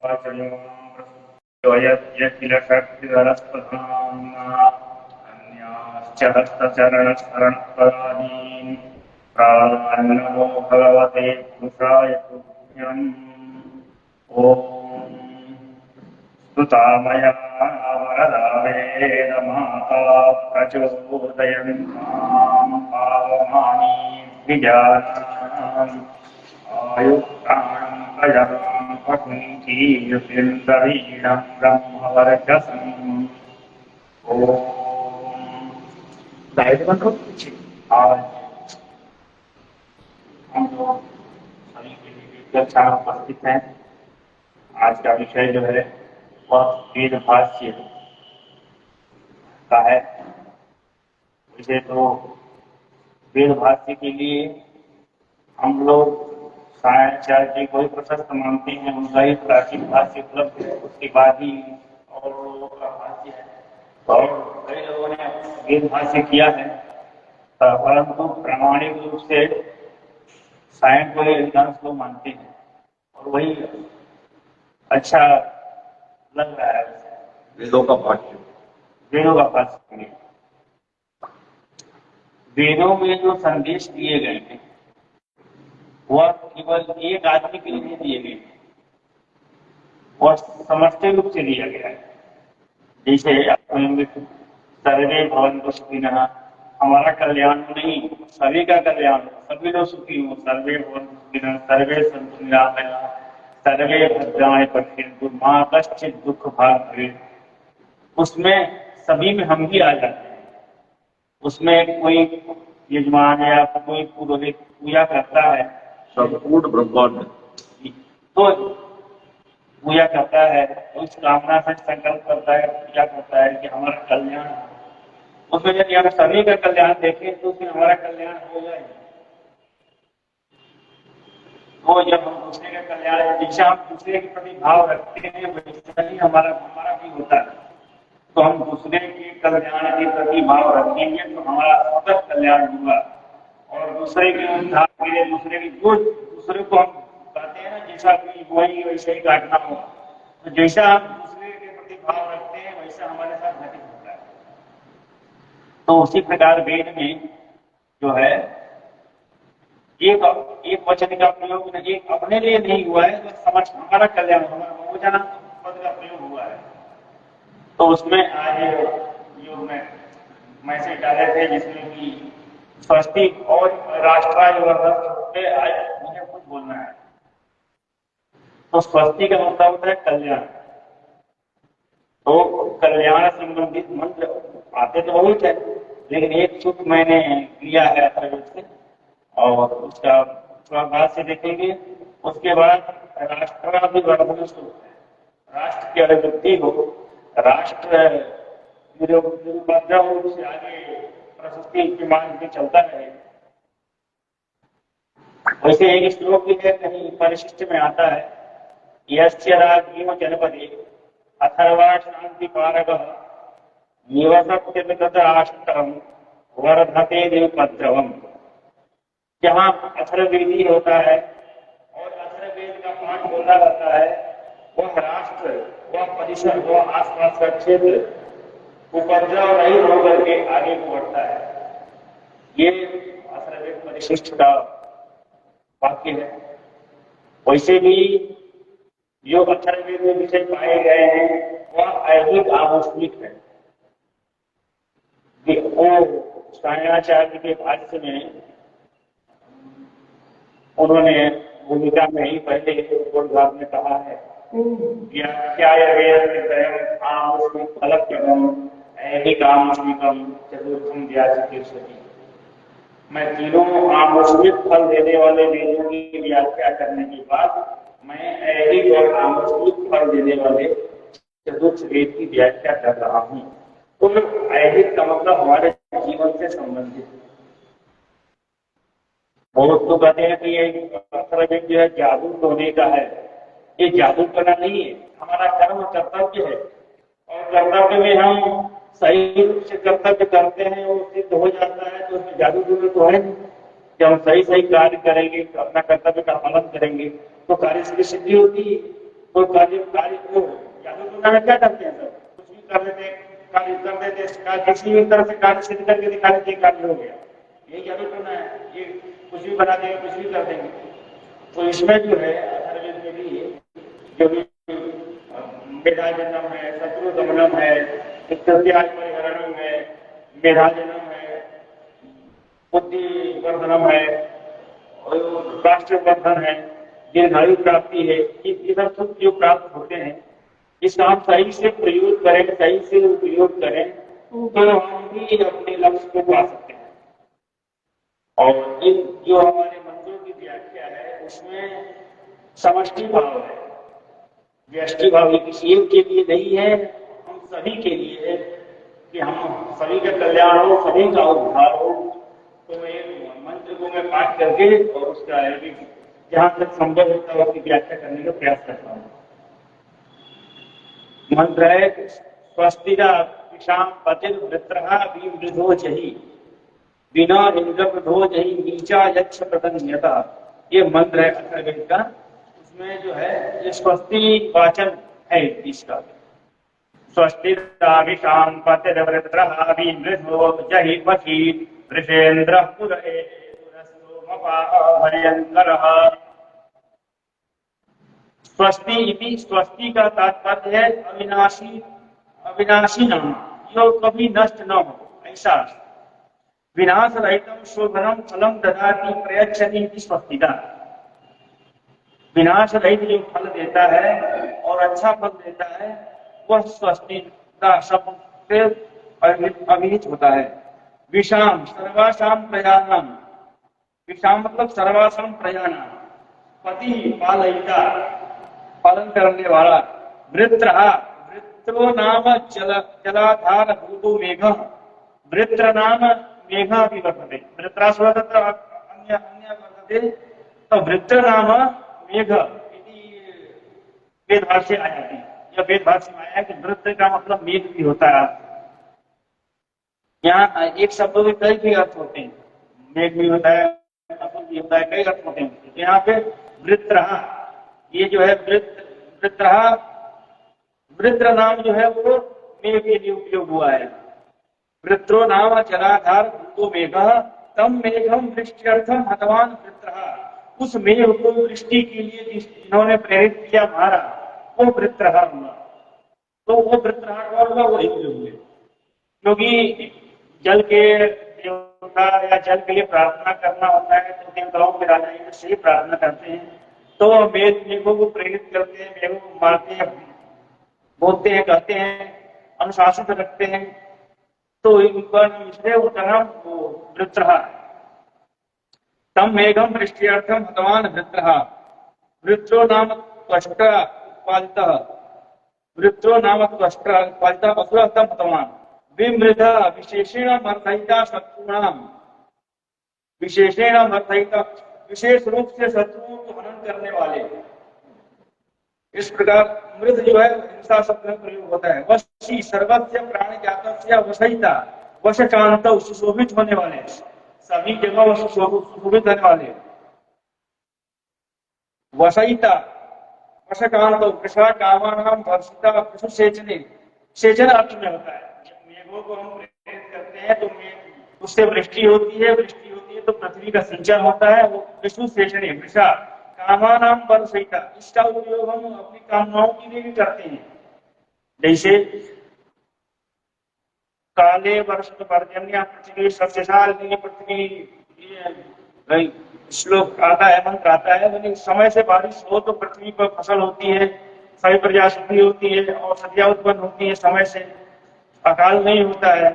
अन्याश्च हस्तचरणशरणपदादीन् प्राणो भगवते पुरुषाय तुभ्यम्। ॐ स्तुतामया वरदा वेदमाता प्रचोदयन्तां पावमानि द्विजानाम् आयुक्तां प्रजां पठन्तीर्षवीणं ब्रह्मवर्चसम्। ओम आज हम लोग सभी के लिए अच्छा उपस्थित हैं। आज का विषय जो है वह वेद भाष्य का है। वैसे तो वेद भाष्य के लिए हम लोग साहित्याचार्य को ही प्रशस्त मानते हैं, उनका ही प्राचीन भाष्य उपलब्ध है, उसके बाद ही और लोगों का भाष्य है। और कई लोगों ने वेद भाष्य किया है, परंतु प्रामाणिक रूप से साइंस को ही अधिकांश लोग मानते हैं और वही अच्छा लग रहा है। वेदों का भाष्य, वेदों का भाष्य, वेदों में जो संदेश दिए गए हैं वह केवल एक आदमी के लिए दिए गए हैं और समष्टि रूप से दिया गया है। जैसे सर्वे भवन्तु सुखिनः, हमारा कल्याण नहीं, सभी का कल्याण, सभी लोग सुखी हो। सर्वे भवन्तु सुखिनः, सर्वे सन्तु निरामयाः, सर्वे भद्राणि पश्यन्तु मा कश्चित् दुःख भाग् भवेत्। उसमें सभी में हम भी आ जाते हैं। उसमें कोई यजमान या कोई पुरोहित पूजा करता है, संपूर्ण ब्रह्मांड तो पूजा करता है, उस कामना से संकल्प करता है, पूजा करता है कि हमारा कल्याण हो। उसमें यदि हम सभी का कल्याण देखें तो फिर हमारा कल्याण हो जाएगा। तो जब हम दूसरे का कल्याण, जैसे हम दूसरे के प्रति भाव रखते हैं वैसा ही हमारा भी होता है। तो हम दूसरे के कल्याण के प्रति भाव रखेंगे तो हमारा सतत कल्याण होगा। और दूसरे के उद्धार के लिए दूसरे को हम कहते हैं ना, जैसा कोई वही वैसे ही काटना होगा। तो जैसा हम दूसरे के प्रति भाव रखते हैं वैसा हमारे साथ घटित होता है। तो उसी प्रकार वेद में जो है एक वचन का प्रयोग एक अपने लिए नहीं हुआ है, तो समझ हमारा कल्याण, हमारा बहुवचन पद का प्रयोग हुआ है। तो उसमें आज योग में मैसेज डाले थे जिसमें कि स्वस्ति और राष्ट्राय पे आज मुझे कुछ बोलना है। तो स्वस्ति का मतलब होता है कल्याण। तो कल्याण संबंधित मंत्र आते तो बहुत है, लेकिन एक सूत्र मैंने लिया है अथर्ववेद से और उसका स्वभाव से देखेंगे। उसके बाद राष्ट्राभिवर्धन सूत्र है, राष्ट्र की अभिवृद्धि हो, राष्ट्र रूप से आगे प्रशस्ति के मार्ग में चलता रहे। वैसे एक श्लोक भी है, कहीं परिशिष्ट में आता है, यस्य राज्ञो जनपदे अथर्वा शांति पारगः निवसत्य तदाष्ट्रम वर्धते निरुपद्रवम्। जहाँ अथर्ववेदी होता है और अथर्ववेद का पाठ बोला जाता है, वह राष्ट्र, वह परिसर, वह आसपास का क्षेत्र उपद्रव नहीं होकर के आगे को बढ़ता है। ये अथर्ववेद परिशिष्ट का वाक्य है। वैसे भी जो अथर्ववेद में विषय पाए गए हैं वह ऐहिक आमुष्मिक है। वो सायणाचार्य के भाष्य में उन्होंने भूमिका में ही पहले भाग में कहा है, चतुर्थम व्यासकेश्वरी। मैं तीनों आमुष्मिक फल देने वाले वेदों की व्याख्या करने के बाद मैं ऐहिक और आमुष्मिक फल देने वाले चतुर्थ वेद की व्याख्या कर रहा हूँ। तो ऐहिक का मतलब हमारे जीवन से संबंधित। बहुत तो कहते हैं कि ये अथर्ववेद जो है जादू टोने का है। ये जादू करना नहीं है, हमारा कर्म कर्तव्य है और कर्तव्य में हम सही रूप से कर्तव्य करते हैं, वो सिद्ध हो जाता है, तो उसमें जादू टोने तो है नहीं। जब हम सही कार्य करेंगे, अपना कर्तव्य का पालन करेंगे तो कार्य से सिद्धि होती है। कोई कार्य कार्य को जादू टोना में क्या करते हैं, सब कुछ भी कर देते, कार्य कर देते, किसी भी तरह से कार्य सिद्ध करके दिखा देते, कार्य हो गया, यही जादू टोना है। ये कुछ भी बना देंगे, कुछ भी कर देंगे। तो इसमें जो है अथर्ववेद में भी जो भी मेधाजनम है, शत्रु दमनम है, इत्यादि परिहरणम है, मेधाजनम है, बुद्धि वर्धनम है, और राष्ट्रवर्धन है, दीर्घायु प्राप्ति है, ये सब सुख जो प्राप्त होते हैं, इसका हम सही से प्रयोग करें, सही से उपयोग करें, तो हम भी अपने लक्ष्य को पा सकते हैं। और इन जो हमारे मंत्रों की व्याख्या है उसमें समष्टि भाव है, व्यष्टि भाव किसी एक के लिए नहीं है, हम सभी के लिए है कि हम सभी का कल्याण हो, सभी का उद्धार हो। तो मैं मंत्र को मैं पाठ करके और उसका जहां तक संभव होता है उसकी व्याख्या करने का प्रयास करता हूँ। मंत्र है स्वस्तिरा विषाम पतिर्वृत्रः विवृधो जहि बिना इंद्रप्रधो जहि नीचा यक्ष प्रतन्यता। ये मंत्र है अथर्ववेद का। उसमें जो है ये स्वस्ति वाचन है इसका। स्वस्तिरा विषाम पतिर्वृत्रः विवृधो जहि पति वृषेन्द्रः पुरये भयंकरः। स्वस्ति इति, स्वस्ति का तात्पर्य है अविनाशी, अविनाशी नाम, जो कभी नष्ट न हो ऐसा। विनाश रहितम शोभनम फलम ददाति प्रयच्छति इति स्वस्तिका। विनाश रहित जो फल देता है और अच्छा फल देता है वह स्वस्ति का शब्द से अभिहित होता है। विषाम सर्वासाम प्रयाणम, विषाम मतलब सर्वासाम प्रयाणम, पति पालयिता पालन करने वाला। वृत्रः, वृत्रो नाम जलाधार भूतो मेघ, वृत्र नाम मेघा भी वर्तते, वृत्रासुर तत्र अन्य अन्य वर्तते। तो वृत्र नाम मेघ इति वेदभाष्य आया है। यह वेदभाष्य में आया है कि वृत्र का मतलब मेघ भी होता है। यहाँ एक शब्द में कई भी अर्थ होते हैं, मेघ भी होता है, भी होता है, कई अर्थ होते हैं। तो यहाँ पे वृत्रः, ये जो है वृत्रः, वृत्र नाम जो है वो मेघ के लिए उपयोग हुआ है। वृत्रो नाम जलाधार भूतो मेघः तम मेघम वृष्ट्यर्थम हतवान वृत्रः। उस मेघ को वृष्टि के लिए जिन्होंने प्रेरित किया मारा वो वृत्रः हुआ। तो वो वृत्रः कौन हुआ? वो इंद्र हुए, क्योंकि जल के देवता या जल के लिए प्रार्थना करना होता है तो देवताओं के राजा इंद्र से ही प्रार्थना करते हैं। तो मेघों को प्रेरित करते हैं, मेघों को मारते हैं, बोलते हैं, कहते हैं, अनुशासित रखते हैं। तो इसलिए उसका नाम वृत्रः। तम मेघम वृष्ट्यर्थम हतवान वृत्रः। वृत्रो नाम त्वष्टा उत्पादितः, वृत्रो नाम त्वष्टा उत्पादितः असुरः तम हतवान। विमृधा विशेषेण मर्दयिता शत्रुणाम, विशेषेण मर्दयिता, विशेष रूप से शत्रुओं को हनन करने वाले। इस प्रकार मृद जो है हिंसा शब्द में प्रयोग होता है। वशी सर्वस्य प्राण ज्ञातस्य वशयिता, वशकांत सुशोभित होने वाले, सभी जगह सुशोभित होने वाले। वशयिता वशकांत वृषा कामानाम वर्षिता पशु सेचने, सेचन अर्थ में होता है। जब मेघों को हम प्रेरित करते हैं तो उससे वृष्टि होती है, वृष्टि होती है तो पृथ्वी का सिंचन होता है। वो पशु सेचने वृषा कामानाम वर्षिता, इसका उपयोग हम अपनी कामनाओं के लिए भी करते हैं। जैसे काले वर्ष पर्जन्य पृथ्वी सस्यशालिनी पृथ्वी, श्लोक आता है, मंत्र आता है। यानी समय से बारिश हो तो पृथ्वी पर फसल होती है, सभी प्रजा शुद्धि होती है, औषधियां उत्पन्न होती है, समय से अकाल नहीं होता है।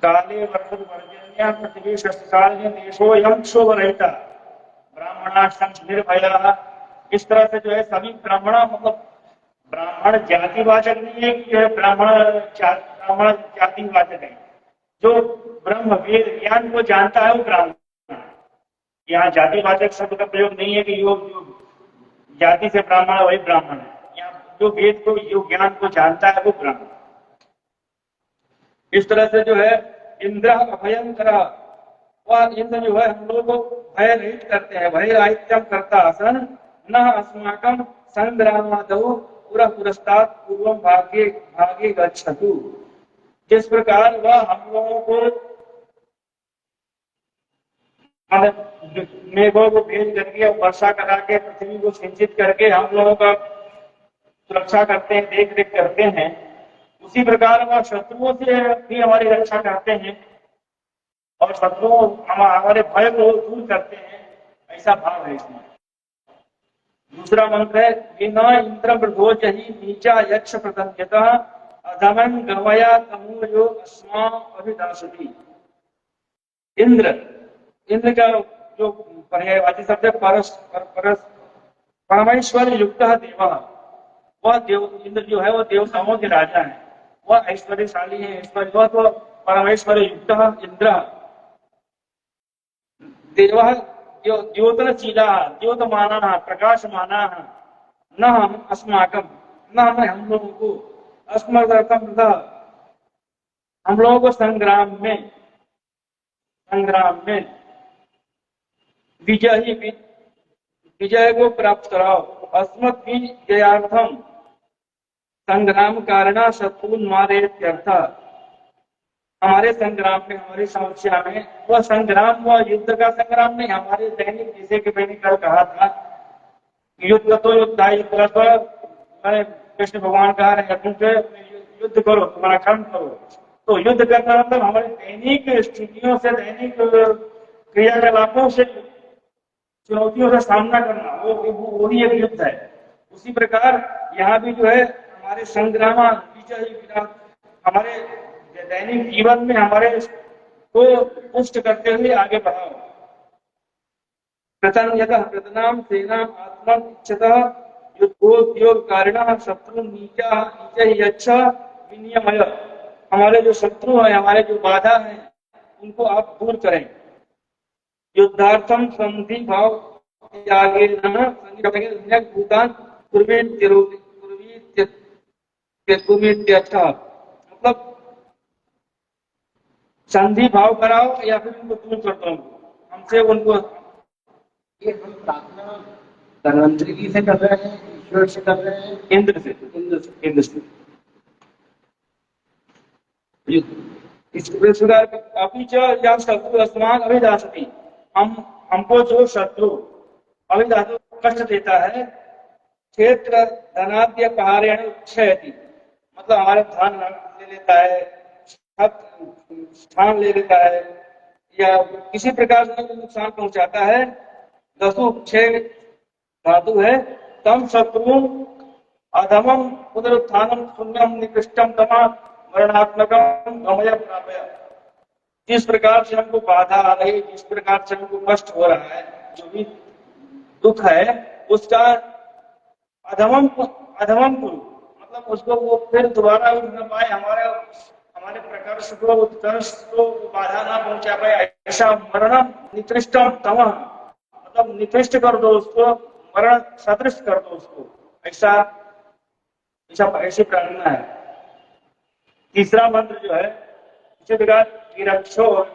काले वर्ष पर्जन्य पृथ्वी सस्यशालिनी देशो यम क्षोभ रहता ब्राह्मणाश्रम निर्भया। इस तरह से जो है सभी ब्राह्मण, मतलब ब्राह्मण जातिवाचक नहीं है कि जो है ब्राह्मण जातिवाचक है। जो ब्रह्म वेद ज्ञान को जानता है वो ब्राह्मण। यहाँ जातिवाचक शब्द का प्रयोग नहीं है कि योग जाति से ब्राह्मण है वही ब्राह्मण है। यहाँ जो वेद को, जो ज्ञान को जानता है वो ब्राह्मण। इस तरह से जो है इंद्र अभयंकर, वह इंद्र जो है हम लोगों को भय रहित करते हैं। भय राहित्यम करता आसन न अस्माकं संग्रामादौ पुरस्तात् पूर्वं भागे भागे गच्छतु। जिस प्रकार वह हम लोगों को मेघों को भेज करके और वर्षा करा के पृथ्वी को सिंचित करके हम लोगों का सुरक्षा करते हैं, देख रेख करते हैं, उसी प्रकार वह शत्रुओं से भी हमारी रक्षा करते हैं और शत्रु हमारे भय को दूर करते हैं, ऐसा भाव है इसमें। दूसरा मंत्र है विना इंद्र प्रभोजहि नीचा यक्ष प्रतंजतः अधमन गमया तमोयो अस्मा अभिदासति। इंद्र, इंद्र का जो पर्यायवाची शब्द है परमेश्वर युक्त देव, वह देव इंद्र जो है वो देवताओं के राजा है, वह ऐश्वर्यशाली है, ऐश्वर्य तो परमेश्वर युक्त इंद्र देव द्योतनशीला द्योतमाना प्रकाशमाना न हम अस्माकम न हम लोगों को अस्मर्थम हम लोगों को संग्राम में विजय को प्राप्त कराओ। अस्मत् विजयार्थम संग्राम कारणा शत्रुन मारे इत्यर्थ। हमारे संग्राम में, हमारी समस्या में, वह संग्राम वह युद्ध का संग्राम नहीं, हमारे दैनिक, जैसे कि मैंने कल कहा था, युद्ध तो युद्ध मैंने कृष्ण भगवान कहा रहे अर्जुन से युद्ध करो, तुम्हारा कर्म करो। तो युद्ध करना मतलब हमारे दैनिक स्थितियों से, दैनिक क्रियाकलापों से, चुनौतियों का सामना करना, वो ही एक युद्ध है। उसी प्रकार यहाँ भी जो है हमारे संग्राम हमारे दैनिक जीवन में हमारे को पुष्ट करते हुए आगे बढ़ाओ। प्रतनाम सेना आत्मा इच्छतः युद्धोद्योग कारिणः शत्रु नीचा यच्छ विनियमय। हमारे जो शत्रु है, हमारे जो बाधा है, उनको आप दूर करें। युद्धार्थम संधि भाव त्यागे भूतान मतलब संधि भाव कराओ या फिर उनको दूर कर दो हमसे। उनको ये हम प्रार्थना धन्वंतरी जी से कर रहे हैं, ईश्वर से कर रहे हैं, इंद्र से इस प्रकार अभी या शत्रु अस्मान अभिदासती, हमको जो शत्रु अभिदास कष्ट देता है, क्षेत्र धनाद्य पहाड़ेण क्षयति, मतलब हमारे धन ले लेता है, स्थान ले लेता है, या किसी प्रकार से नुकसान पहुंचाता है। दसु क्षय धातु है। तम शत्रु अधमम पुनरुत्थानम शून्यम निकृष्टम तमा मरणात्मकम गमय प्रापय। जिस प्रकार से हमको बाधा आ रही, जिस प्रकार से हमको कष्ट हो रहा है, जो भी दुख है, उसका अधमम कुरु, मतलब उसको वो फिर दोबारा उठ न पाए, हमारे प्रकर्ष को, उत्कर्ष को बाधा ना पहुंचा पाए, ऐसा मरण निकृष्टम तम, मतलब निकृष्ट कर दो उसको, मरण सदृश कर दो उसको, ऐसी प्रार्थना है। तीसरा मंत्र जो है इसी प्रकार विरक्षो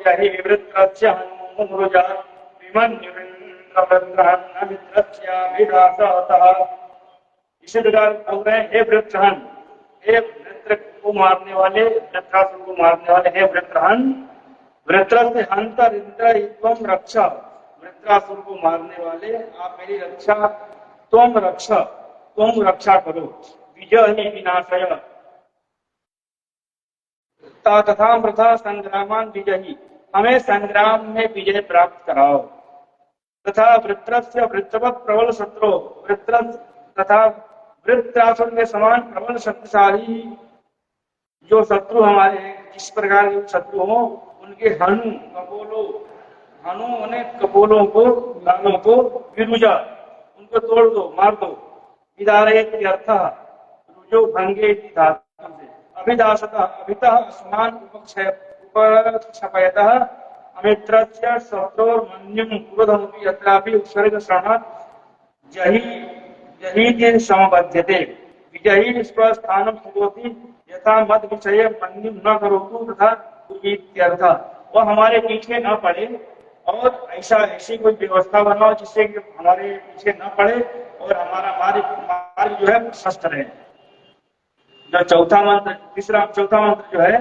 जहि वृत्रस्य हनुमृजा विमन्युरन्त्रभद्रान्नमित्रस्याभिदासतः। इसी प्रकार बोल रहे हैं, हे वृत्रहन, हे वृत्र को मारने वाले, वृत्रासुर को मारने वाले, हे वृत्रहन, वृत्र से हंतर इंद्र त्वम रक्षा, वृत्रासुर को मारने वाले आप मेरी रक्षा, तुम रक्षा करो। विजय ही विनाशय तथा मृथा संग्रामान विजयी, हमें संग्राम में विजय प्राप्त कराओ। तथा वृत्रस्य वृत्रवत् प्रबल शत्रु, वृत्र तथा वृत्रासुर के समान प्रबल शक्तिशाली जो शत्रु हमारे हैं, जिस प्रकार के शत्रु हो, उनके हनु उन्हें कपोलों को, गालों को विरुजा, उनको तोड़ दो, मार दो। विदारयेत अर्थ रुजो भंगे धातु से अभिदासतः अभितः अस्मान उपक्षपयतः अमित्रस्य शत्रुर्मन्युं क्रोधमपि यत्रापि उत्सर्ग शरणात् जहि समबध्यते। विजयी स्वस्थानं सुखोति यथा मद विषये मन्युं न करोतु तथा कुर्वीत्यर्थ। वह हमारे पीछे न पड़े, और ऐसी कोई व्यवस्था बनाओ जिससे कि हमारे पीछे न पड़े और हमारी मार्ग जो है प्रशस्त रहे। जो चौथा मंत्र जो है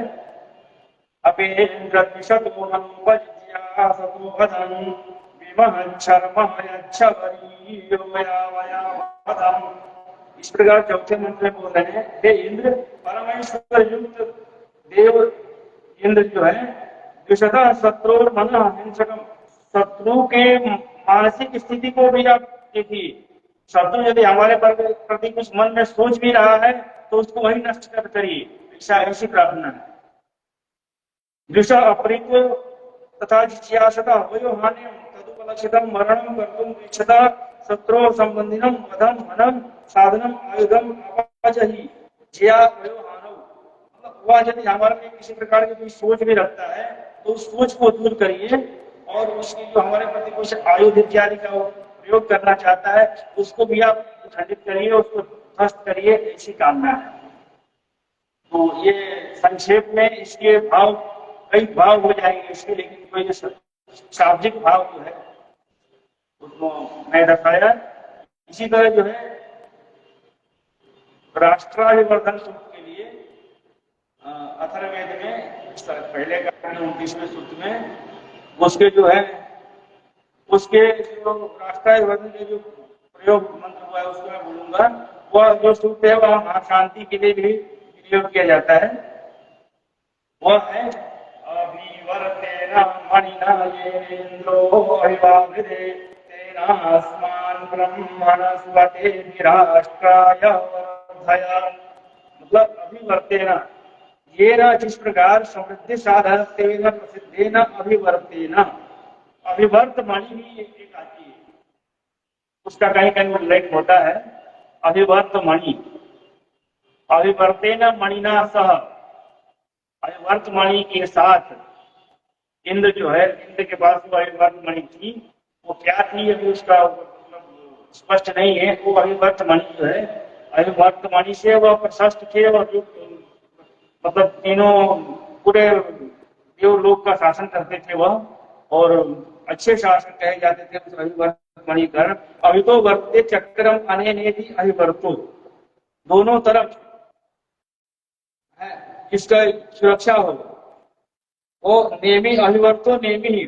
अपे इंद्रद्विषत् मोहनुपज्या सतोहदं विमहच्छर्महयच्छवरीयोयावयावदं। इस प्रकार चौथे मंत्र में बोल रहे हैं, हे इंद्र, परमेश्वर युक्त देव इंद्र जो है द्विषतः शत्रु मन हिंसकम, शत्रु के मानसिक स्थिति को भी आप देखिए। शत्रु यदि हमारे प्रति कुछ मन में सोच भी रहा है तो उसको वही नष्ट करिए, ऐसी प्रार्थना है। दृशा अपरित तथा जिज्ञासता वयो हानि तदुपलक्षितम मरणम कर्तुम इच्छता शत्रु संबंधिनम वधम हनम साधनम आयुधम आवाजहि ज्या वयो हानव। वह यदि हमारे में किसी प्रकार की कोई सोच भी रखता है तो उस सोच को दूर करिए और उसकी जो हमारे प्रति कुछ आयुध इत्यादि का प्रयोग करना चाहता है उसको भी आप खंडित करिए, उसको ध्वस्त करिए, ऐसी कामना है। तो ये संक्षेप में इसके भाव, कई भाव हो जाएंगे इसके, लेकिन कोई शाब्दिक भाव जो है उसको मैं दर्शाया। इसी तरह जो है राष्ट्राभिवर्धन सूत्र के लिए अथर्ववेद में इस तरह पहले का 29वें सूत्र में उसके जो है उसके जो राष्ट्राभिवर्धन के जो प्रयोग मंत्र हुआ है उसको मैं बोलूंगा। वह जो सूत्र है वह महाशांति के लिए भी प्रयोग किया जाता है। वह है अभिवर्तेन मणिना येन्द्रो अभिवावृधे तेना अस्मान् ब्रह्मणस्पते विराष्ट्राय वर्धया। मतलब अभिवर्तेन ये न, जिस प्रकार समृद्धि साधन तेन प्रसिद्धेन अभिवर्तेन, अभिवर्त मणि भी एक आती है, उसका कहीं कहीं उल्लेख होता है। अभिवर्त मणि, अभिवर्तेन मणिना सह, अभिवर्त मणि के साथ इंद्र जो है, इंद्र के पास वो अभिवर्त मणि थी, वो क्या थी अभी उसका स्पष्ट नहीं है। वो अभिवर्त मणि जो है, अभिवर्त मणि से वह प्रशस्त थे और जो मतलब तीनों पूरे देवलोक का शासन करते थे वह, और अच्छे शासक कहे जाते थे उस अभिवर्त मणि कारण। अभितो वर्ते चक्रम अनेने भी अभिवर्तो, दोनों तरफ इसका सुरक्षा हो। वो नेमी अभिवर्तो नेमी ही,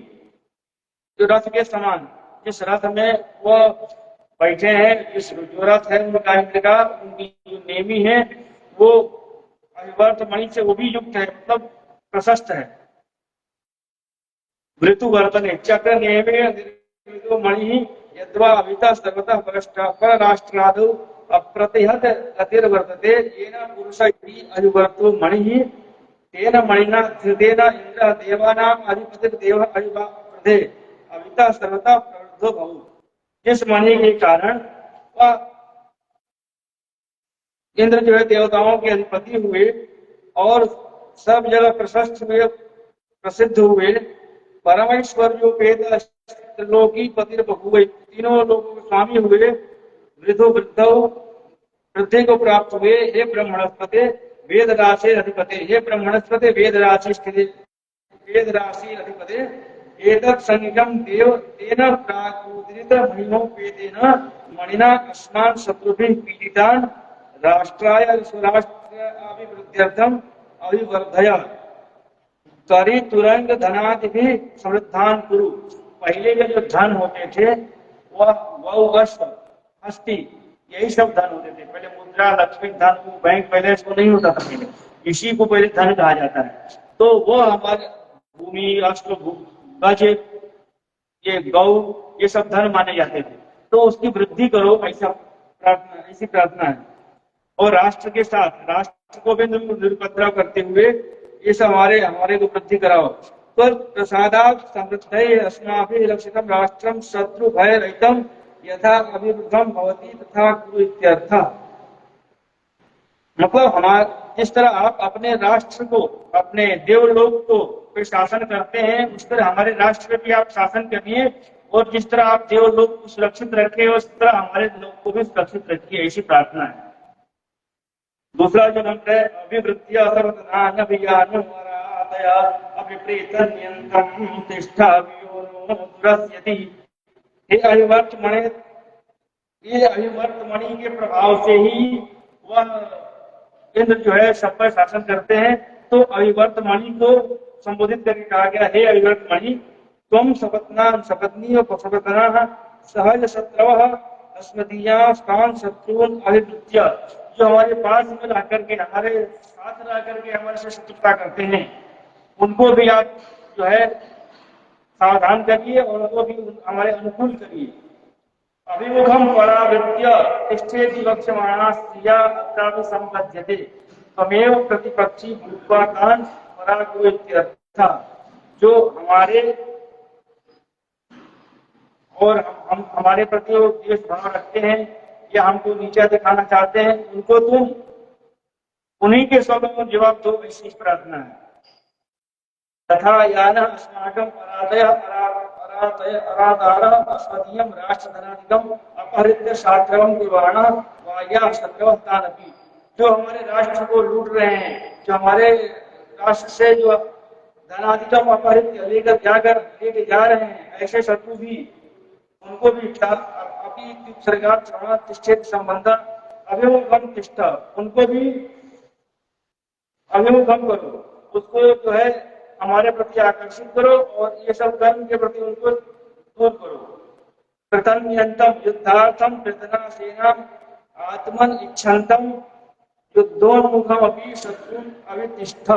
जो रथ के समान, जिस रथ में वो बैठे हैं, जिस जो रथ है उनका इंद्र का, उनकी जो नेमी है वो अभिवर्त मणि से वो भी युक्त है, मतलब प्रशस्त है। मृत्यु वर्तने चक्र नेमे मणि यद्वा अभिता सर्वतः परराष्ट्रादौ अप्रतिहत गतिर्वर्तते येन पुरुषैः अभिवर्तो मणिः तेन मणिना धृतेन इंद्रः देवानाम् अधिपतिर्देवः अभिवावृधे अभिता सर्वतः प्रवृद्धो भवति। जिस मणि के कारण वह इंद्र जो है देवताओं के अधिपति हुए और सब जगह प्रशस्त हुए, प्रसिद्ध हुए। परमेश्वर जो वेद त्रिलोकी पतिर बहुए, तीनों लोगों के स्वामी हुए। वृद्धो वृद्धौ, वृद्धि को प्राप्त हुए। हे ब्रह्मणस्पते वेद राशि अधिपते, हे ब्रह्मणस्पते वेद राशि अधिपते एतत् संज्ञं देव तेन प्रागुदृत मणिनोपेतेन मणिना अस्मान् शत्रुभिः पीडितान् राष्ट्राय स्वराष्ट्र अभिवृद्ध्यर्थम अभिवर्धय तरी तुरंग धनादि भी समृद्धान कुरु। पहले के जो धन होते थे वह गौ अश्व हस्ती यही सब धन होते थे। पहले मुद्रा लक्ष्मी धन, बैंक बैलेंस को नहीं होता था पहले, इसी को पहले धन कहा जाता है। तो वो हमारे भूमि अश्व गज ये गौ ये सब धन माने जाते थे। तो उसकी वृद्धि करो, ऐसा प्रार्थना, ऐसी प्रार्थना है। और राष्ट्र के साथ राष्ट्र को भी निरुपद्रव करते हुए ये सब हमारे को वृद्धि कराओ। पर प्रसादात् समृद्धये अस्माभिः रक्षितं राष्ट्रं शत्रु भय रहितं यथा अभिवृद्धं भवति तथा कुरु इत्यर्थः। मतलब जिस तरह आप अपने राष्ट्र को, अपने देवलोक को शासन करते हैं, उस तरह हमारे राष्ट्र पे भी आप शासन करिए। और जिस तरह आप देवलोक को सुरक्षित रखे उस तरह हमारे लोक को भी सुरक्षित रखिए, ऐसी प्रार्थना है। दूसरा जो मंत्र है अभिवृत्या सर्वदान अभियान अभिप्रेत नियंत्रम तिष्ठा वियोनो दुरस्यति। हे अभिवर्त मणि, ये अभिवर्त मणि के प्रभाव से ही वह इंद्र जो है सब पर शासन करते हैं। तो अभिवर्त मणि को संबोधित करके कहा गया, हे अभिवर्त मणि, तुम सपत्ना सपत्नी और सपत्ना सहज शत्रव अस्मदीया स्थान शत्रुन अभिवृत्य, जो हमारे पास में रह करके हमारे साथ रह करके हमारे से शत्रुता करते हैं, उनको भी आप जो है सावधान करिए और उनको भी हमारे अनुकूल करिए। अभिमुखम परावृत्य तिष्ठेति लक्ष्यमाणा स्त्रिया अत्रापि संबध्यते त्वमेव प्रतिपक्षी भूत्वा तान् परागो इत्यर्थः। जो हमारे और हम हमारे प्रति द्वेष भाव रखते हैं या हमको नीचा दिखाना चाहते हैं, उनको तुम उन्हीं के शब्दों में जवाब दो, ऐसी प्रार्थना है। तथा यान अस्माकं अरादार अस्मदीयं राष्ट्रधनादिकं अपहृत्य शात्रवं दिवाणा वाया शत्रवः तानपि, जो हमारे राष्ट्र को लूट रहे हैं, जो हमारे राष्ट्र से जो धनादिकम अपहृत्य लेके जा रहे हैं, ऐसे शत्रु भी उनको भी संबंध अभिमुखम तिष्ठ, उनको भी अभिमुखम करो, उसको जो है हमारे प्रति आकर्षित करो और ये सब कर्म के प्रति उनको दूर करो। प्रथम युद्धार्थम प्रतना सेना आत्मन इच्छन्तम युद्धोन्मुखम अपि शत्रु अभितिष्ठ,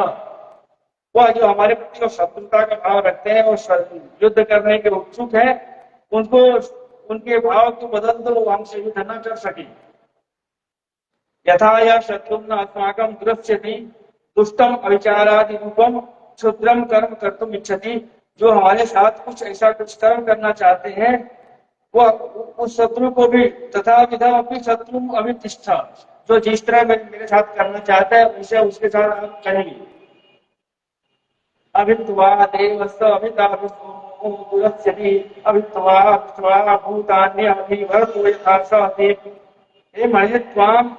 वह जो हमारे प्रति शत्रुता का भाव रखते हैं और युद्ध करने के उत्सुक हैं, उनको उनके भाव को बदल दो, वो हमसे युद्ध न कर सके। यथा या शत्रुघ्न अस्माकं दृश्यति दुष्टम अविचारादि रूपम क्षुद्रम कर्म कर्तुम इच्छति, जो हमारे साथ कुछ ऐसा कुछ कर्म करना चाहते हैं, वह उस शत्रु को भी तथा विधा अपनी शत्रु अभितिष्ठ, जो जिस तरह मेरे साथ करना चाहता है उसे उसके साथ आप करेंगे। अभित्वा देवस्य अभिताभिस्तो दुरस्यति अभित्वा भूतान्य अभिवर्तो यथा स देव। हे महे त्वाम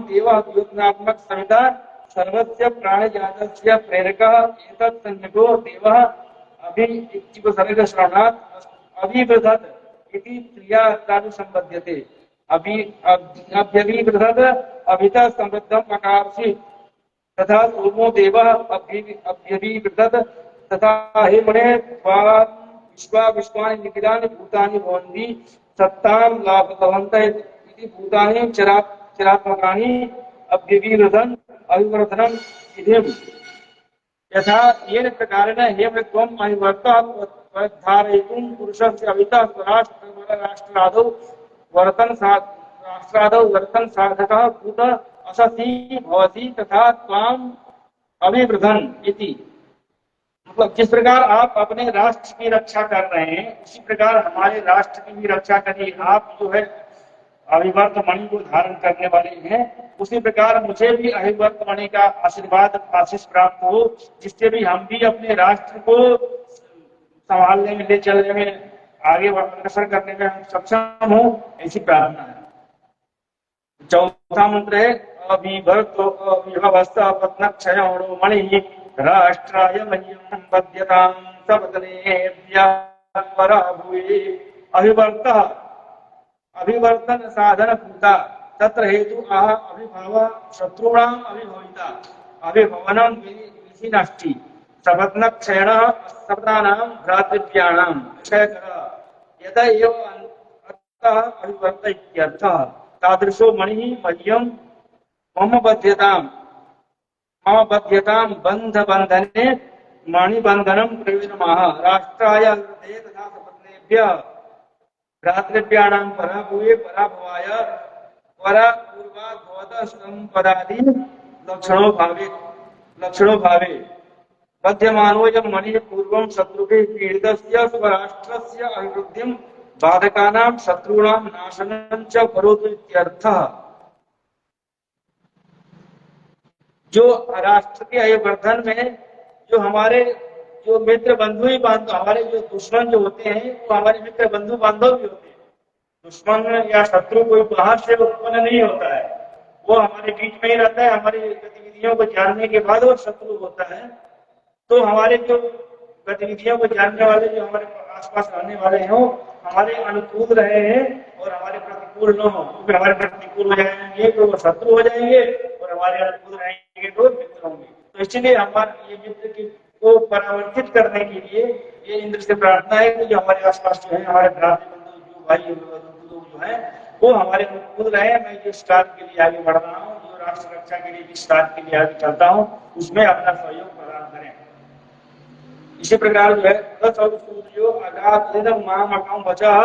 देवः द्योतनात्मक सविता सर्वस्य प्राणजातस्य प्रेरकः एतत् संज्ञको देवः अभिइत्युपसर्ग श्रवणात् अभिवृधत् इति क्रियार्थादि संबध्यते। अभ्यभिवृधत् अभितः समृद्धम् अकार्षि तथा सोमो देवः अभ्यभिवृधत् तथा हे मने विश्वानि निखिलानि भूतानि भवन्ति सत्तां लाभवन्तः इति भूतानि चरात्मकानि अभ्यभिवृधन् अभिवर्धनम् इदम्। यथा येन प्रकारेण हेम त्वम् अभिवर्तः धारयितुं पुरुषस्य अवितः राष्ट्रादौ वर्तन साधकः भूत असति भवति तथा त्वाम् अभिवृधन् इति। मतलब जिस प्रकार आप अपने राष्ट्र की रक्षा कर रहे हैं, उसी प्रकार हमारे राष्ट्र की भी रक्षा करिए। आप जो है अभिवर्त मणि को धारण करने वाले हैं, उसी प्रकार मुझे भी अभिवर्त मणि का आशीर्वाद आशीष प्राप्त हो, जिससे भी हम भी अपने राष्ट्र को संभालने में, ले चलने में, आगे अग्रसर करने में हम सक्षम हो, ऐसी प्रार्थना है। चौथा मंत्र है अभिवर्तो अभिभवस्य पत्नक्षयो मणि राष्ट्राय मह्यं बध्यतां सबदनेभ्यः पराभूये। अभिवर्तः अभिवर्तन साधन भूता तत्र हेतु आह अभिभाव शत्रूणाम् अभिभविता अभिभवनं विधिनष्टि सबदन क्षयणः सबदानां भ्रातृव्याणां क्षयकर यदा एव अतः अभिवर्त इत्यर्थः। तादृशो मणिः मह्यं मम बध्यतां बन्धबन्धने मणिबन्धनं प्रयोजनमाह राष्ट्राय हृदये तथा सबदनेभ्यः भ्रातृव्याणां पराभूये पराभवाय परापूर्वाद्भवतः संपदादि लक्षणो भावे बध्यमानोऽयं मणिः पूर्वं शत्रुभिः पीडितस्य स्वराष्ट्रस्य अभिवृद्धिं बाधकानां शत्रूणां नाशनं च करोतु इत्यर्थः। जो राष्ट्र के अभिवर्धन में जो हमारे जो मित्र बंधु ही बांधव, हमारे जो दुश्मन जो होते हैं वो हमारे मित्र बंधु बांधव भी होते हैं। दुश्मन या शत्रु कोई बाहर से उत्पन्न नहीं होता है, वो हमारे बीच में ही रहता है। हमारी गतिविधियों को जानने के बाद वो शत्रु होता है। तो हमारे जो गतिविधियों को जानने वाले जो हमारे आसपास रहने वाले हों हमारे अनुकूल रहे हैं और हमारे प्रतिकूल न हो, क्योंकि हमारे प्रतिकूल हो जाएंगे तो वो शत्रु हो जाएंगे और हमारे अनुकूल रहेंगे तो मित्र होंगे। तो इसलिए हमारे ये मित्र को परावर्तित करने के लिए ये इंद्र से प्रार्थना है कि जो हमारे आसपास जो है हमारे भ्रातृ बंधु जो भाई लोग जो है वो हमारे अनुकूल रहे। मैं जिस कार्य के लिए आगे बढ़ रहा हूँ, जो राष्ट्र रक्षा के लिए जिस कार्य के लिए आगे चलता हूँ, उसमें अपना सहयोग प्रदान करें। इसी प्रकार जो है सूर्यो अगाधम मामकम वचः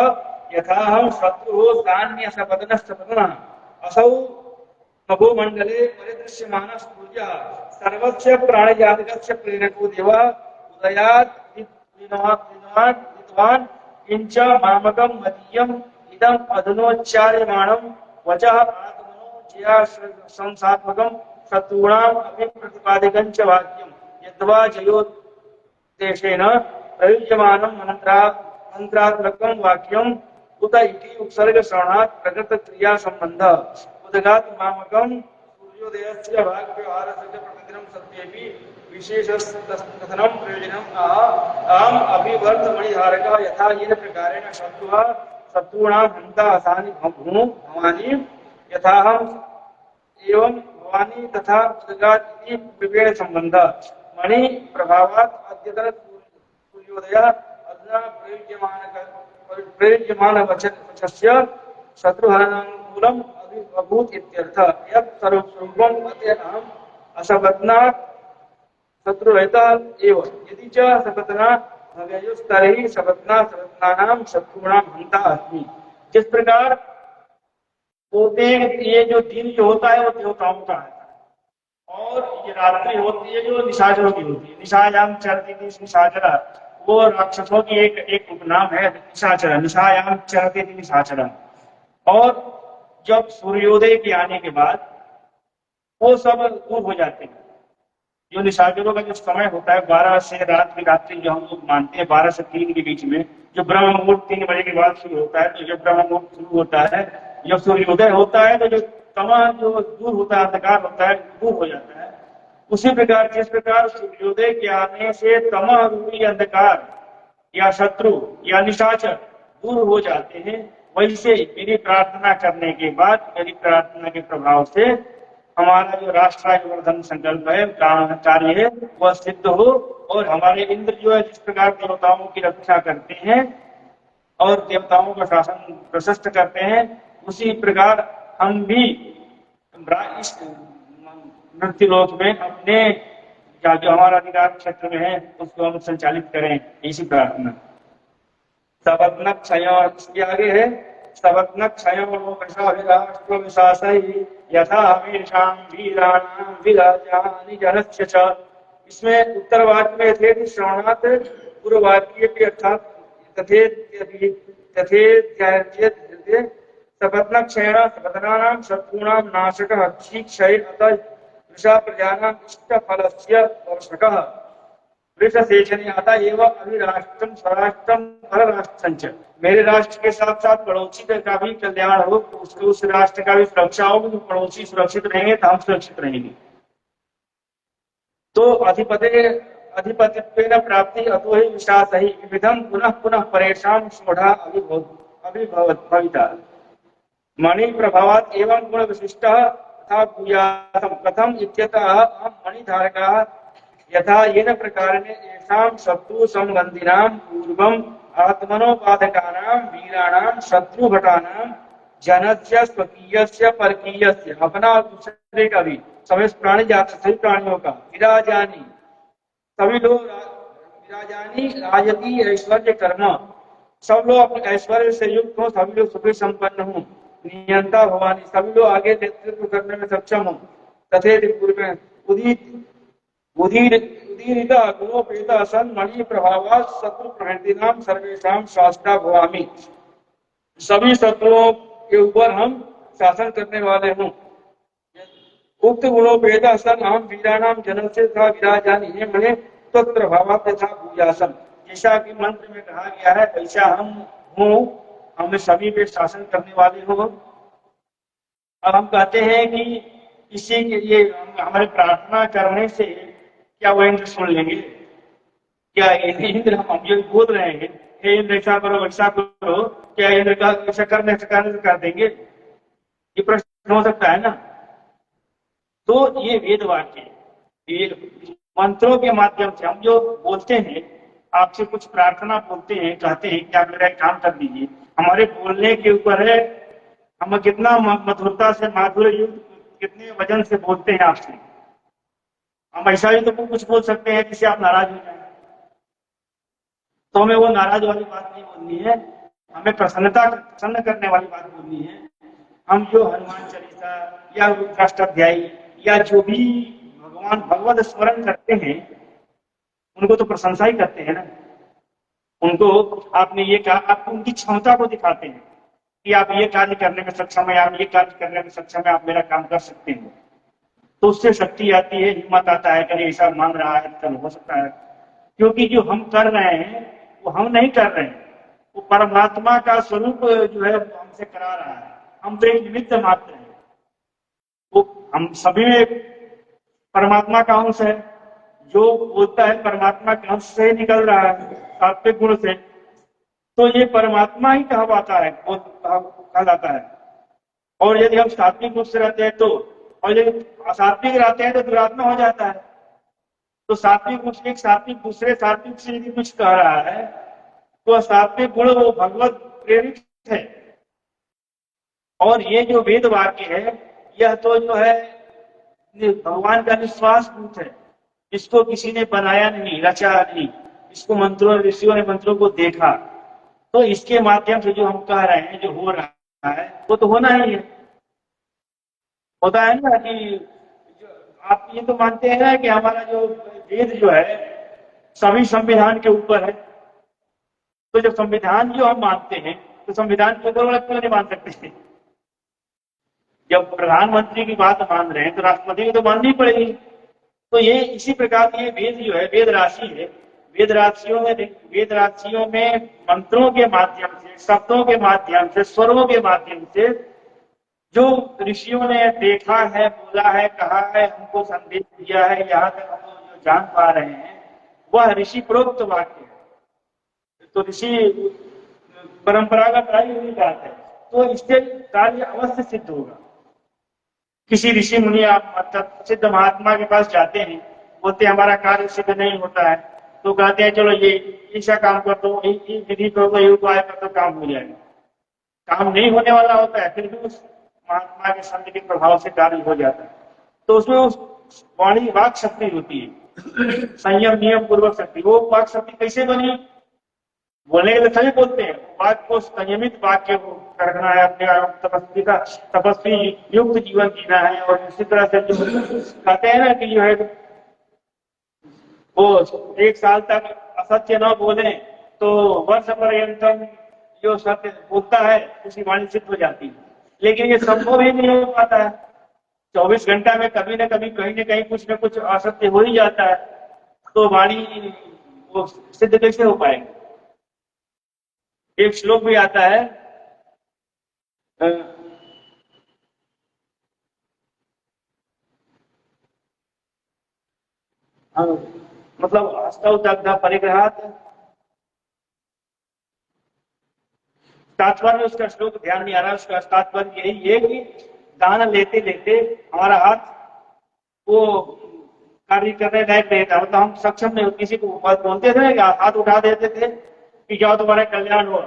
यथा हम शत्रु धान्य सपदनस्तपदनः असौ नभो मंडले परिदृश्यमान सूर्य सर्वस्य प्राणजातकस्य प्रेरको देवः उदयात् विद्वान् किंच मामकम मदीयम् इदम् अधुनोच्चार्यमाणं वचः आत्मनो जया संसात्मकं शत्रूणाम् अभिप्रतिपादिकं च वाक्यं यद्वा जयोद्देशेन प्रयुज्यमानं मंत्रात्मकं वाक्यम् उत इति उपसर्ग श्रवणात् प्रकृत क्रिया संबंध उदगात् मामकं सूर्योदयस्य भाग्यव्यवहारस्य च प्रतिदिनं सत्येपि विशेषस्तथनं प्रयोजनम् आम् अभिवर्तमणिधारकः यथा येन प्रकारेण शत्रूणां हन्ता असानि भवानि यथा हम एवं भवानी तथा उदगात् इति विवेण संबंध मणि प्रभावात् अद्यतन सूर्योदय अधुना प्रयुज्यमान वचस्य शत्रुहनानुकूलम् अभूत् इत्यर्थ यत् सर्वस्वरूपम् अत्यहम् असपत्नात् शत्रुरहितः एव यदि च सपत्ना भव्ययोस्तरहि सपत्नानां शत्रूणां हन्ता अस्मि। जिस प्रकार होते ये जो दिन जो होता है वो देवताओं का है और ये रात्रि होती है जो निशाचरों की होती है। निशायाम चरती थी निशाचरा, वो राक्षसों की एक उपनाम है निशाचर, निशायाम चरती थी निशाचरा। और जब सूर्योदय के आने के बाद वो सब दूर हो जाते हैं। जो निशाचरों का जो समय होता है 12 से रात की रात्रि जो हम लोग मानते हैं 12 से 3 के बीच में, जो ब्रह्म मुहूर्त 3 बजे के बाद शुरू होता है, तो जब ब्रह्म मुहूर्त शुरू होता है, जब सूर्योदय होता है तो जो तमह जो दूर होता है, अंधकार होता है, दूर हो जाता है। उसी प्रकार जिस प्रकार सूर्योदय के आने से तमह रूपी अंधकार या शत्रु या निशाचर दूर हो जाते हैं, वैसे मेरी प्रार्थना करने के बाद मेरी प्रार्थना के प्रभाव से हमारा जो राष्ट्राभिवर्धन संकल्प है, कार्य है, वह सिद्ध हो और हमारे इंद्र जो है जिस प्रकार देवताओं की रक्षा करते हैं और देवताओं का शासन प्रशस्त करते हैं, उसी प्रकार हम भी इस मृत्यु लोक में अपने जो हमारा अधिकार क्षेत्र में है उसको हम संचालित करें, इसी प्रार्थना। सबत्न क्षय, इसके आगे है सबत्न क्षय यथा हमेशा वीराणां विराजानि जनस्य च। इसमें उत्तर वाक्य में यथेति श्रवणात् पूर्व वाक्य के अर्थात तथेत्यार्च्यते सपत्न क्षयेण सपत्नानां शत्रूणां नाशकः क्षय अतः वृषा प्रजानां इष्टफलस्य वर्षकः वृषसेचने अतः एव अभिराष्ट्रं स्वराष्ट्रं परराष्ट्रं च। मेरे राष्ट्र के साथ साथ पड़ोसी का भी कल्याण हो, तो उस राष्ट्र का भी सुरक्षा हो। तो पड़ोसी सुरक्षित रहेंगे तो हम सुरक्षित रहेंगे। तो अधिपतित्वेन प्राप्ति अतो हि विशासहि विविधं पुनः पुनः परेषां स्फुटा अभिभविता मणि प्रभावात् एवं गुण विशिष्टः तथा भूयासं कथम इत्यतः अहं मणिधारकः यथा येन प्रकारेण येषां शत्रु संबंधिनां पूर्वम् आत्मनोपादकानां वीराणां शत्रुभटानां जनस्य स्वकीयस्य परकीयस्य अपना दूसरे का भी सभी प्राणी जात सभी प्राणियों का विराजानी सभी लोग विराजानी राजती ऐश्वर्य कर्म, सब लोग अपने ऐश्वर्य से युक्त हो, सभी लोग सुखी संपन्न हो, नियंता भवानी सभी लोग आगे नेतृत्व करने में सक्षम हो। तथेति पूर्व उदीरिता गुणोपेता सन मणि प्रभावात् शत्रु प्रवृत्तिनां सर्वेषां शास्त्रा भवामि। सभी शत्रुओं के ऊपर हम शासन करने वाले हूँ। उक्त गुणोपेता सन अहम वीराणां जनस्य तथा विराजानि हे मने तत्प्रभावात् यथा भूयासम्। जैसा कि मंत्र में कहा गया है वैसा हम हूँ, हमें सभी पे शासन करने वाले हो। अब हम कहते हैं कि इसी के लिए हमारे प्रार्थना करने से क्या वो इंद्र सुन लेंगे? क्या इंद्र, हम जो बोल रहे हैं हे इंद्र ऐसा करो वैसा करो, क्या इंद्र का ऐसा करने से कर देंगे? ये प्रश्न हो सकता है ना। तो ये वेद वाक्य, ये मंत्रों के माध्यम से हम जो बोलते हैं, आपसे कुछ प्रार्थना बोलते हैं, कहते हैं कि आप मेरा एक काम कर दीजिए, हमारे बोलने के ऊपर है हम कितना मधुरता से, माधुर्य युक्त, कितने वजन से बोलते हैं आपसे। हम ऐसा ही तो कुछ बोल सकते हैं जिससे आप नाराज हो जाए, तो हमें वो नाराज वाली बात नहीं बोलनी है, हमें प्रसन्न करने वाली बात बोलनी है। हम जो हनुमान चालीसा या रुद्राष्टाध्यायी या जो भी भगवान भगवत स्मरण करते हैं, उनको तो प्रशंसा ही करते हैं ना। उनको आपने ये कहा, आप उनकी क्षमता को दिखाते हैं कि आप ये कार्य करने में सक्षम है, आप ये कार्य करने में सक्षम है, आप मेरा काम कर सकते हैं। तो उससे शक्ति आती है, हिम्मत आता है कि ऐसा मान रहा है तो हो सकता है। क्योंकि जो हम कर रहे हैं वो हम नहीं कर रहे हैं, वो परमात्मा का स्वरूप जो है हमसे करा रहा है, हम तो एक निमित्त मात्र हैं। वो हम सभी में परमात्मा का अंश है, जो बोलता है परमात्मा के अंश से निकल रहा है, सात्विक गुण से। तो ये परमात्मा ही कहलाता है, कहलाता है। और यदि हम सात्विक रूप से रहते हैं तो, और यदि असात्विक रहते हैं तो दुरात्मा हो जाता है। तो सात्विक रूप से एक सात्विक दूसरे सात्विक से यदि कुछ कह रहा है तो सात्विक गुण वो भगवत प्रेरित है। और ये जो वेद वाक्य है, यह तो जो है भगवान का निश्वास भूत है, इसको किसी ने बनाया नहीं, रचा नहीं, इसको मंत्रों ऋषियों ने मंत्रों को देखा। तो इसके माध्यम से जो हम कह रहे हैं, जो हो रहा है, वो तो होना ही है। होता है ना कि आप ये तो मानते हैं ना कि हमारा जो वेद जो है सभी संविधान के ऊपर है। तो जब संविधान जो हम मानते हैं, तो संविधान के ऊपर क्यों नहीं मान सकते? जब प्रधानमंत्री की बात मान रहे हैं तो राष्ट्रपति को तो माननी पड़ेगी। तो ये इसी प्रकार ये वेद जो है, वेद राशि है, वेद राशियों में मंत्रों के माध्यम से, शब्दों के माध्यम से, स्वरों के माध्यम से जो ऋषियों ने देखा है, बोला है, कहा है, हमको संदेश दिया है, यहाँ तक हम लोग जो जान पा रहे हैं, वह ऋषि प्रोक्त वाक्य है। तो ऋषि परंपरागत आई हुई बात है, तो इससे कार्य अवश्य सिद्ध होगा। किसी ऋषि मुनि, आप मतलब सिद्ध महात्मा के पास जाते हैं, बोलते हमारा कार्य सिद्ध नहीं होता है, तो कहते हैं चलो ये ऐसा काम कर दो, विधि कर दो, ये उपाय कर दो, काम हो जाएगा। काम नहीं होने वाला होता है, फिर भी उस महात्मा के शब्द के प्रभाव से कार्य हो जाता है। तो उसमें उस वाणी वाक शक्ति होती है, संयम नियम पूर्वक शक्ति। वो वाक शक्ति कैसे बनी? बोलने के लिए सभी बोलते हैं, वाक को संयमित वाक्य को रखना है, अपने तपस्वी युक्त जीवन जीना है। और इसी तरह से जो कहते हैं ना कि जो है वो 1 साल तक असत्य न बोले तो वर्ष पर्यंतम जो सत्य बोलता है उसकी वाणी सिद्ध हो जाती है। लेकिन ये संभव ही नहीं हो पाता है। 24 घंटा में कभी न कभी कहीं न कहीं कुछ न कुछ असत्य हो ही जाता है, तो वाणी वो सिद्ध कैसे हो पाएगी? एक श्लोक भी आता है, मतलब हस्तौ दग्ध परिग्रहात्, तात्पर्य उसका श्लोक ध्यान नहीं आ रहा, उसका तात्पर्य यही है कि दान लेते लेते हमारा हाथ वो कार्य करने लायक नहीं था, मतलब हम सक्षम नहीं। किसी को बोलते थे, हाथ उठा देते थे कि जाओ तुम्हारा कल्याण हो,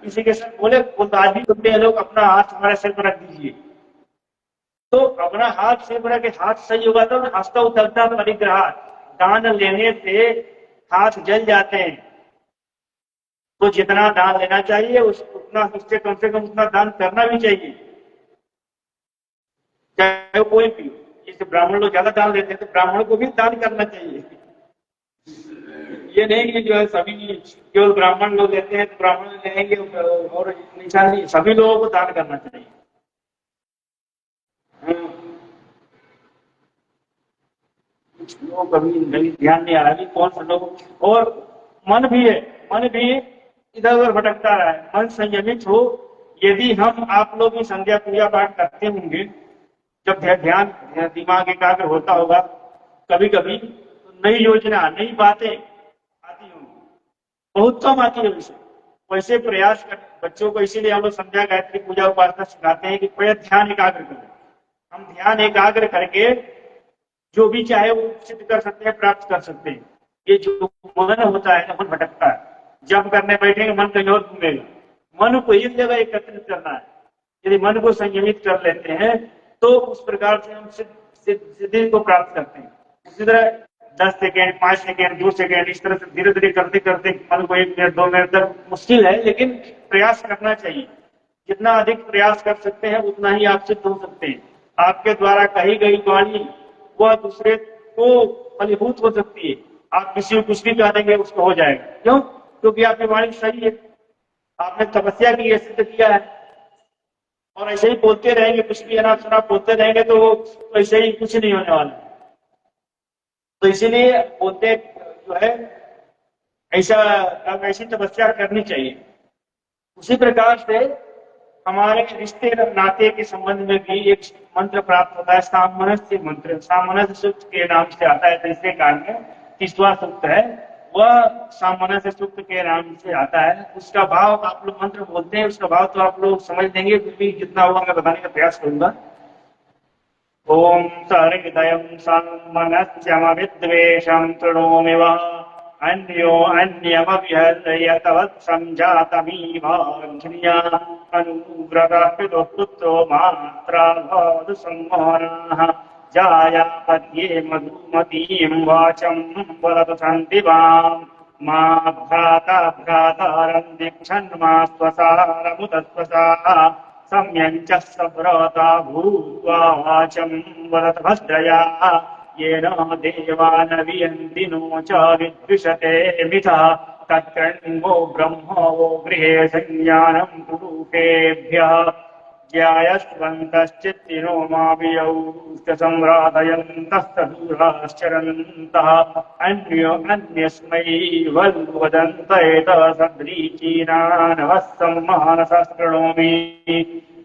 किसी के साथ बोले तो आज भी सुनते हैं लोग, अपना हाथ हमारे सिर पर रख दीजिए। तो अपना हाथ सिर पर रख के हाथ सही होगा तो हस्तौ दग्ध परिग्रहात्, दान लेने से हाथ जल जाते हैं। तो जितना दान लेना चाहिए उतना, उससे कम से कम उतना दान करना भी चाहिए, चाहे वो कोई भी। जैसे ब्राह्मण लोग ज्यादा दान लेते हैं तो ब्राह्मण को भी दान करना चाहिए। ये नहीं कि जो है सभी केवल ब्राह्मण लोग लेते हैं तो ब्राह्मण लेंगे और निशान नहीं, सभी लोगों को दान करना चाहिए। कुछ लोग कभी नहीं ध्यान नहीं आ रहा कौन सा लोग। और मन भी है, मन भी इधर उधर भटकता रहा है, मन संयमित हो। यदि हम आप लोग ही संध्या पूजा पाठ करते होंगे, जब ध्यान दिमाग एकाग्र होता होगा, कभी कभी तो नई योजना, नई बातें आती होंगी। बहुत कम आती है विषय। वैसे प्रयास कर बच्चों को, इसीलिए हम लोग संध्या गायत्री पूजा उपासना सिखाते हैं कि पहले ध्यान एकाग्र करें। हम ध्यान एकाग्र करके जो भी चाहे वो सिद्ध कर सकते हैं, प्राप्त कर सकते हैं। ये जो मन होता है ना, मन भटकता है। जब करने बैठेंगे मन कहीं और घूमेगा। मन को एक जगह एकत्रित करना है। यदि मन को संयमित कर लेते हैं तो उस प्रकार से हम सिद्धि को प्राप्त करते हैं। उसी तरह 10 सेकेंड, 5 सेकेंड, 2 सेकेंड, इस तरह से धीरे धीरे करते करते मन को 1 मिनट 2 मिनट तक मुश्किल है, लेकिन प्रयास करना चाहिए। जितना अधिक प्रयास कर सकते हैं उतना ही आप सिद्ध हो सकते हैं। आपके द्वारा कही गई वाणी वह दूसरे को फलीभूत हो सकती है। आप किसी को कुछ भी कह देंगे उसको हो जाएगा। क्यों? क्योंकि आपकी वाणी सही है, आपने तपस्या की है, सिद्ध किया है। और ऐसे ही बोलते रहेंगे, कुछ भी अनाप शनाप बोलते रहेंगे तो ऐसे ही कुछ नहीं होने वाला। तो इसीलिए बोलते जो है ऐसी तपस्या करनी चाहिए। उसी प्रकार से हमारे रिश्ते नाते के संबंध में भी एक मंत्र प्राप्त होता है, सामनस्य मंत्र। सामनस्य सूक्त के नाम से आता है, तीसरे काल में 30वां सूक्त है, वह सामनस्य सूक्त के नाम से आता है। उसका भाव आप लोग मंत्र बोलते हैं, उसका भाव तो आप लोग समझ लेंगे, क्योंकि जितना हुआ मैं बताने का प्रयास करूंगा। ओम सहृदयं सामनस्यमविद्वेषं तृणोमि वः अन्यो अन्यमभिहर्यतवत्सं जातमीवाघ्न्या अनुव्रतः पितुः पुत्रो मात्रा भवतु सम्मोहनः जायापद्ये मधुमतीं वाचं वदतु सन्दिवाम् मा भ्राता भ्रातारं दीक्षन्मा स्वसारमुतस्वसा सम्यञ्च सभ्रता भूत्वा वाचं वदत भद्रया येन देवान् वियन्ति नो च विद्विषते मिथः तत्कर्णो ब्रह्मो गृहे संज्ञानं पुरुषेभ्यः ज्यायस्वन्तश्चित्तिनो मावियौश्च संराधयन्तस्तदूराश्चरन्तः अन्यस्मै वल्वदन्त एतसद्रीचीनानवः सम्मानसः शृणोमि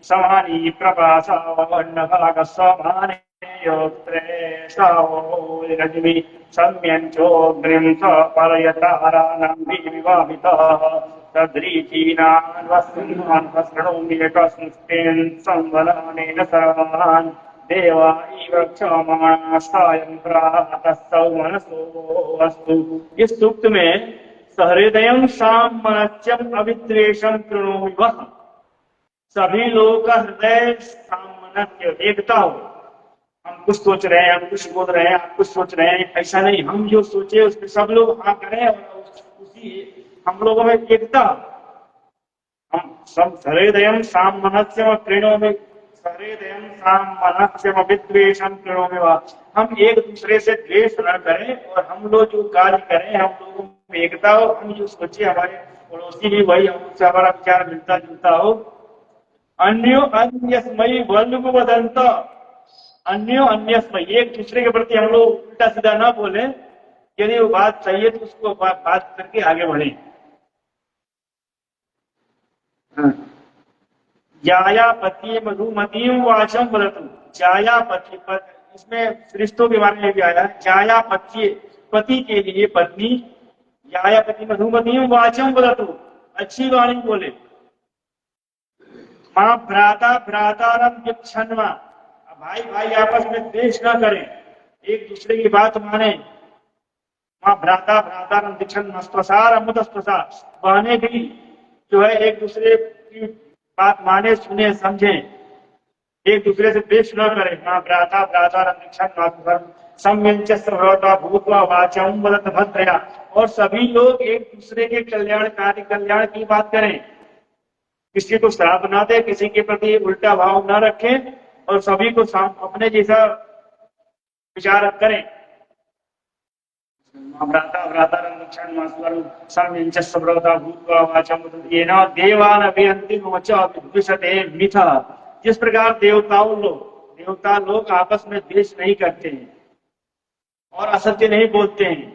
समानी प्रभासावन्नभागस्वमाने योत्रे सावोरज्मि सम्यञ्चोऽग्निं सपलयताराणां विवाहितः तद्रीचीनान् वस्मान् शृणोमि एकस्मिन् संवदानेन सर्वान् देवा इव क्षमाणा सायं प्रातः सौमनसो अस्तु। इस सूक्त में सहृदयं सामनस्यं अविद्वेषं कृणोमि वः, सभी लोगों का हृदय सामनस्य, एकता हो। हम कुछ सोच रहे हैं, हम कुछ बोल रहे हैं, आप कुछ सोच रहे हैं, ऐसा नहीं। हम जो सोचे उस पर सब लोग हाँ करें और उसी हम लोगों में एकता। हम सब हृदयं सामनस्यम कृणोमि, हृदयं सामनस्यम विद्वेषं कृणोमि वः, हम एक दूसरे से द्वेष न करें और हम लोग जो कार्य करें हम लोगों में एकता हो। हम जो सोचे हमारे पड़ोसी भी वही हमसे हमारा विचार मिलता जुलता हो। अन्यो अन्यस्मयी वल्लुवदन्त, अन्यो अन्यस्मयी, एक दूसरे के प्रति हम लोग उल्टा सीधा ना बोले। यदि वो बात सही है तो उसको बात करके आगे बढ़े। जायापति मधुमती वाचम वदतु, जायापति, इसमें रिश्तों के बारे में भी आया। जायापति, पति के लिए पत्नी, जायापति मधुमती वाचम वदतु, अच्छी वाणी बोले। माँ भ्राता भ्रातारम दीक्षन्मा, भाई भाई आपस में द्वेष न करें, एक दूसरे की बात माने। माँ भ्राता भ्रातारम दीक्षन्मा स्वसारमुतस्वसा, बहने भी जो है एक दूसरे की बात माने, सुने, समझे, एक दूसरे से द्वेष न करें। माँ भ्राता भ्रातारम दीक्षन्मा सम्यञ्च सभ्रता भूत्वा वाचं वदत भद्रया, और सभी लोग एक दूसरे के कल्याणकारी कल्याण की बात करें। किसी को श्राप ना दे, किसी के प्रति उल्टा भाव ना रखें और सभी को अपने जैसा विचार करें। भ्राता भ्रातारं सम्यञ्च सभ्रता भूत्वा वाचं वदत येन देवान् अभियन्ति नो च विद्विषते मिथः, जिस प्रकार देवता लोग आपस में द्वेष नहीं करते हैं और असत्य नहीं बोलते हैं,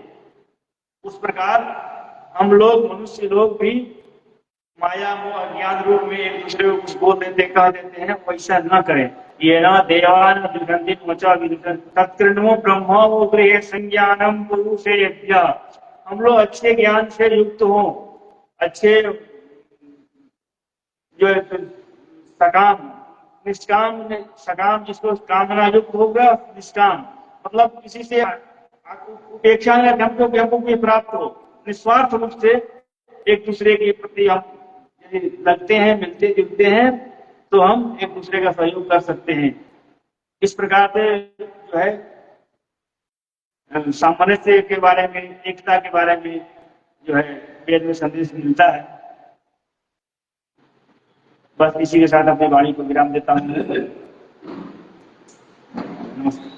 उस प्रकार हम लोग मनुष्य लोग भी माया मोह अज्ञान रूप में एक दूसरे को कुछ बोल देते, कह देते हैं, वैसा न करें। ये न देवान विदन्ति नो च विदन्ति तत्कृण्वो ब्रह्मो गृहे संज्ञानं पुरुषेभ्यः, हम लोग अच्छे ज्ञान से युक्त हों, अच्छे जो सकाम निष्काम, सकाम जिसको कामना युक्त होगा, निष्काम मतलब किसी से उपेक्षा न कि हमको भी प्राप्त हो, निस्वार्थ रूप से एक दूसरे के प्रति हम यदि लगते हैं, मिलते जुलते हैं, तो हम एक दूसरे का सहयोग कर सकते हैं। इस प्रकार से जो है सामंजस्य के बारे में, एकता के बारे में जो है वेद में संदेश मिलता है। बस इसी के साथ अपनी वाणी को विराम देता हूँ। नमस्कार।